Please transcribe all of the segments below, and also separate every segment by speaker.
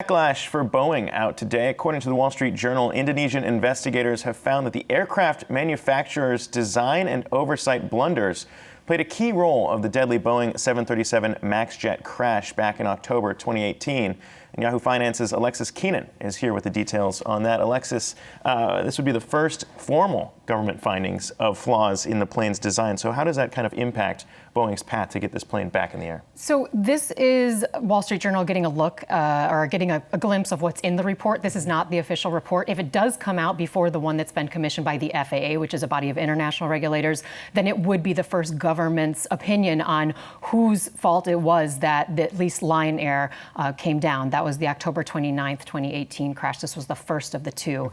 Speaker 1: Backlash for Boeing out today. According to the Wall Street Journal, Indonesian investigators have found that the aircraft manufacturer's design and oversight blunders played a key role of the deadly Boeing 737 MAX jet crash back in October 2018. And Yahoo Finance's Alexis Keenan is here with the details on that. Alexis, this would be the first formal government findings of flaws in the plane's design. So how does that kind of impact Boeing's path to get this plane back in the air?
Speaker 2: So this is Wall Street Journal getting a look or getting a glimpse of what's in the report. This is not the official report. If it does come out before the one that's been commissioned by the FAA, which is a body of international regulators, then it would be the first government's opinion on whose fault it was that at least Lion Air came down. That was the October 29th, 2018 crash. This was the first of the two.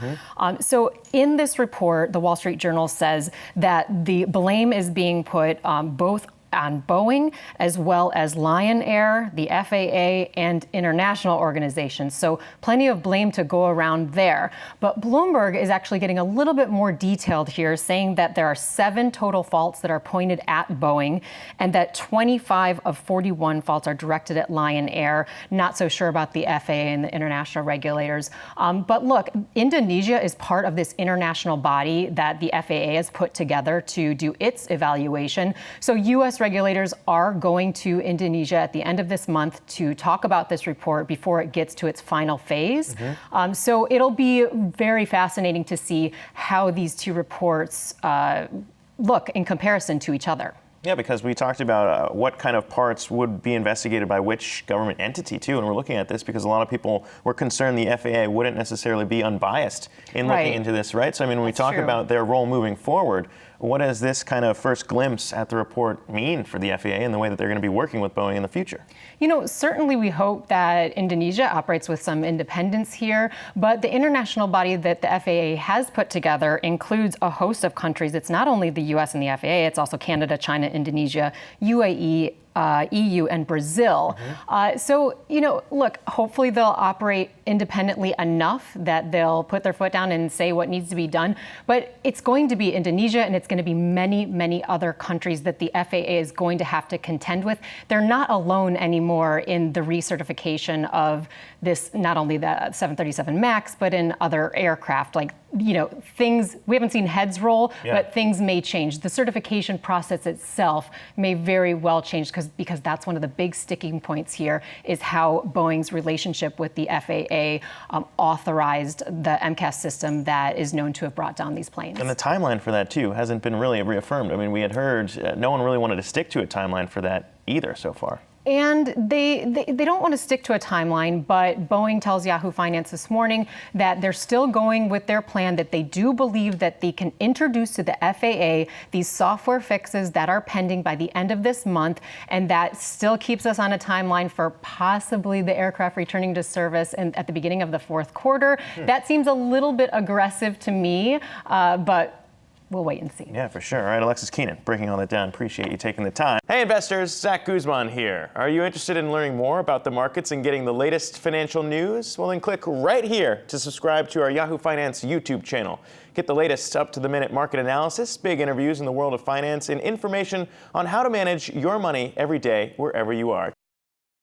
Speaker 2: So in this report, the Wall Street Journal says that the blame is being put both on Boeing as well as Lion Air, the FAA, and international organizations. So plenty of blame to go around there. But Bloomberg is actually getting a little bit more detailed here, saying that there are 7 total faults that are pointed at Boeing and that 25 of 41 faults are directed at Lion Air. Not so sure about the FAA and the international regulators. But look, Indonesia is part of this international body that the FAA has put together to do its evaluation. So U.S. regulators are going to Indonesia at the end of this month to talk about this report before it gets to its final phase. So it'll be very fascinating to see how these two reports look in comparison to each other.
Speaker 1: Yeah, because we talked about what kind of parts would be investigated by which government entity, too. And we're looking at this because a lot of people were concerned the FAA wouldn't necessarily be unbiased in looking into this, right? So, I mean, when we talk about their role moving forward, what does this kind of first glimpse at the report mean for the FAA and the way that they're going to be working with Boeing in the future?
Speaker 2: You know, certainly we hope that Indonesia operates with some independence here, but the international body that the FAA has put together includes a host of countries. It's not only the U.S. and the FAA, it's also Canada, China, Indonesia, UAE, EU, and Brazil. So, you know, look, hopefully they'll operate independently enough that they'll put their foot down and say what needs to be done. But it's going to be Indonesia, and it's going to be many, many other countries that the FAA is going to have to contend with. They're not alone anymore in the recertification of this, not only the 737 MAX, but in other aircraft. Like, you know, things, we haven't seen heads roll, but things may change. The certification process itself may very well change because that's one of the big sticking points here is how Boeing's relationship with the FAA authorized the MCAS system that is known to have brought down these planes.
Speaker 1: And the timeline for that, too, hasn't been really reaffirmed. I mean, we had heard no one really wanted to stick to a timeline for that either so far.
Speaker 2: And they don't want to stick to a timeline, but Boeing tells Yahoo Finance this morning that they're still going with their plan, that they do believe that they can introduce to the FAA these software fixes that are pending by the end of this month, and that still keeps us on a timeline for possibly the aircraft returning to service at the beginning of the fourth quarter. That seems a little bit aggressive to me, but we'll wait and see.
Speaker 1: Yeah, for sure. All right, Alexis Keenan, breaking all that down. Appreciate you taking the time. Hey, investors, Zach Guzman here. Are you interested in learning more about the markets and getting the latest financial news? Well, then click right here to subscribe to our Yahoo Finance YouTube channel. Get the latest up-to-the-minute market analysis, big interviews in the world of finance, and information on how to manage your money every day wherever you are.